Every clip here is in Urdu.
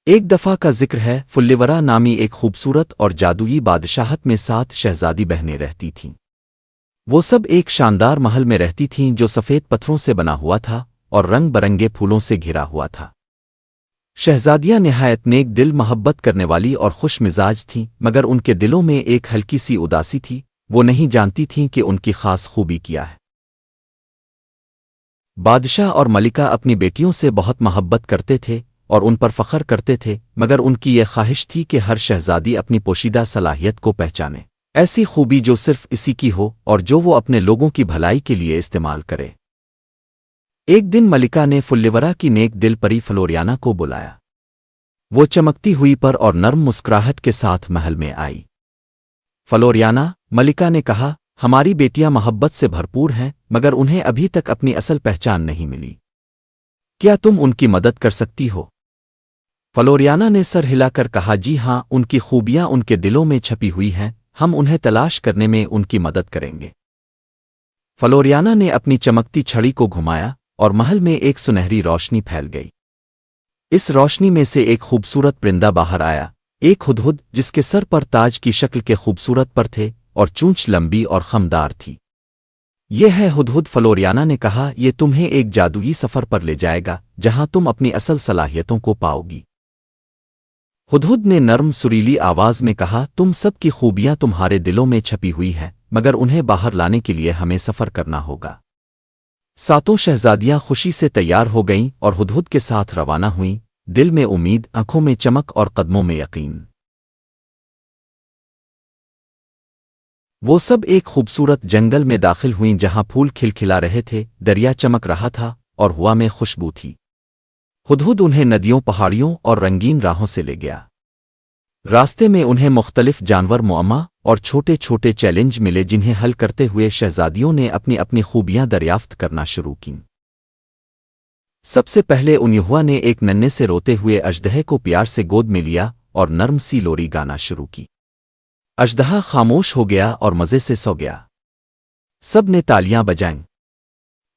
ایک دفعہ کا ذکر ہے، فلیورا نامی ایک خوبصورت اور جادوئی بادشاہت میں 7 شہزادی بہنیں رہتی تھیں۔ وہ سب ایک شاندار محل میں رہتی تھیں جو سفید پتھروں سے بنا ہوا تھا اور رنگ برنگے پھولوں سے گھرا ہوا تھا۔ شہزادیاں نہایت نیک دل، محبت کرنے والی اور خوش مزاج تھیں، مگر ان کے دلوں میں ایک ہلکی سی اداسی تھی۔ وہ نہیں جانتی تھیں کہ ان کی خاص خوبی کیا ہے۔ بادشاہ اور ملکہ اپنی بیٹیوں سے بہت محبت کرتے تھے اور ان پر فخر کرتے تھے، مگر ان کی یہ خواہش تھی کہ ہر شہزادی اپنی پوشیدہ صلاحیت کو پہچانے، ایسی خوبی جو صرف اسی کی ہو اور جو وہ اپنے لوگوں کی بھلائی کے لیے استعمال کرے۔ ایک دن ملکہ نے فلیورا کی نیک دل پری فلوریانا کو بلایا۔ وہ چمکتی ہوئی پر اور نرم مسکراہٹ کے ساتھ محل میں آئی۔ فلوریانا، ملکہ نے کہا، ہماری بیٹیاں محبت سے بھرپور ہیں، مگر انہیں ابھی تک اپنی اصل پہچان نہیں ملی۔ کیا تم ان کی مدد کر سکتی ہو؟ فلوریانا نے سر ہلا کر کہا، جی ہاں، ان کی خوبیاں ان کے دلوں میں چھپی ہوئی ہیں، ہم انہیں تلاش کرنے میں ان کی مدد کریں گے۔ فلوریانا نے اپنی چمکتی چھڑی کو گھمایا اور محل میں ایک سنہری روشنی پھیل گئی۔ اس روشنی میں سے ایک خوبصورت پرندہ باہر آیا، ایک ہدہد جس کے سر پر تاج کی شکل کے خوبصورت پر تھے اور چونچ لمبی اور خمدار تھی۔ یہ ہے ہدہد، فلوریانا نے کہا، یہ تمہیں ایک جادوئی سفر پر لے جائے گا جہاں تم اپنی اصل صلاحیتوں کو پاؤ گی۔ ہدہد نے نرم سریلی آواز میں کہا، تم سب کی خوبیاں تمہارے دلوں میں چھپی ہوئی ہیں، مگر انہیں باہر لانے کے لیے ہمیں سفر کرنا ہوگا۔ 7 شہزادیاں خوشی سے تیار ہو گئیں اور ہدہد کے ساتھ روانہ ہوئیں، دل میں امید، آنکھوں میں چمک اور قدموں میں یقین۔ وہ سب ایک خوبصورت جنگل میں داخل ہوئیں جہاں پھول کھلکھلا رہے تھے، دریا چمک رہا تھا اور ہوا میں خوشبو تھی۔ ہدہد انہیں ندیوں، پہاڑیوں اور رنگین راہوں سے لے گیا۔ راستے میں انہیں مختلف جانور، معمہ اور چھوٹے چھوٹے چیلنج ملے جنہیں حل کرتے ہوئے شہزادیوں نے اپنی اپنی خوبیاں دریافت کرنا شروع کیں۔ سب سے پہلے انیہوا نے ایک ننھے سے روتے ہوئے اژدہے کو پیار سے گود میں لیا اور نرم سی لوری گانا شروع کی۔ اژدہا خاموش ہو گیا اور مزے سے سو گیا۔ سب نے تالیاں بجائیں۔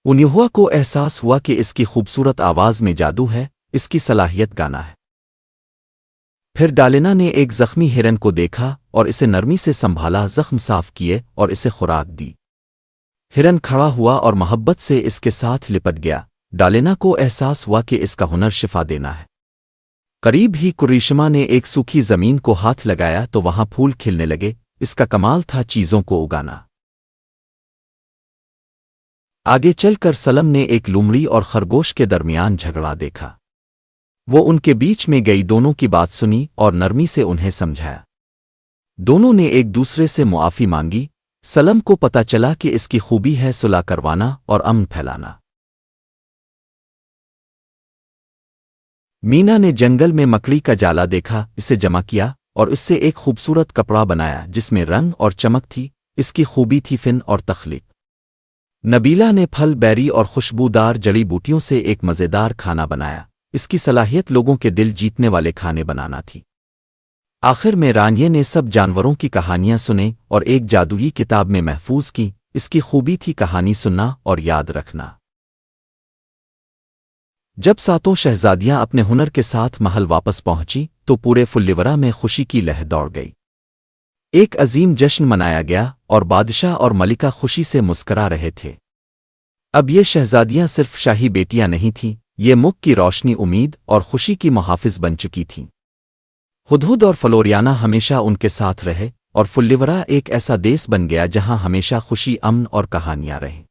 انیہوا کو احساس ہوا کہ اس کی خوبصورت آواز میں جادو ہے، اس کی صلاحیت گانا ہے۔ پھر ڈالینا نے ایک زخمی ہرن کو دیکھا اور اسے نرمی سے سنبھالا، زخم صاف کیے اور اسے خوراک دی۔ ہرن کھڑا ہوا اور محبت سے اس کے ساتھ لپٹ گیا۔ ڈالینا کو احساس ہوا کہ اس کا ہنر شفا دینا ہے۔ قریب ہی کریشما نے ایک سوکھی زمین کو ہاتھ لگایا تو وہاں پھول کھلنے لگے، اس کا کمال تھا چیزوں کو اگانا۔ آگے چل کر سلم نے ایک لومڑی اور خرگوش کے درمیان جھگڑا دیکھا۔ وہ ان کے بیچ میں گئی، دونوں کی بات سنی اور نرمی سے انہیں سمجھایا۔ دونوں نے ایک دوسرے سے معافی مانگی۔ سلم کو پتہ چلا کہ اس کی خوبی ہے صلح کروانا اور امن پھیلانا۔ مینا نے جنگل میں مکڑی کا جالا دیکھا، اسے جمع کیا اور اس سے ایک خوبصورت کپڑا بنایا جس میں رنگ اور چمک تھی۔ اس کی خوبی تھی فن اور تخلیق۔ نبیلا نے پھل، بیری اور خوشبودار جڑی بوٹیوں سے ایک مزیدار کھانا بنایا، اس کی صلاحیت لوگوں کے دل جیتنے والے کھانے بنانا تھی۔ آخر میں رانیے نے سب جانوروں کی کہانیاں سنیں اور ایک جادوئی کتاب میں محفوظ کی، اس کی خوبی تھی کہانی سننا اور یاد رکھنا۔ جب 7 شہزادیاں اپنے ہنر کے ساتھ محل واپس پہنچی تو پورے فلیورا میں خوشی کی لہر دوڑ گئی۔ ایک عظیم جشن منایا گیا اور بادشاہ اور ملکہ خوشی سے مسکرا رہے تھے۔ اب یہ شہزادیاں صرف شاہی بیٹیاں نہیں تھیں، یہ ملک کی روشنی، امید اور خوشی کی محافظ بن چکی تھیں۔ ہدہد اور فلوریانا ہمیشہ ان کے ساتھ رہے اور فلیورا ایک ایسا دیس بن گیا جہاں ہمیشہ خوشی، امن اور کہانیاں رہیں۔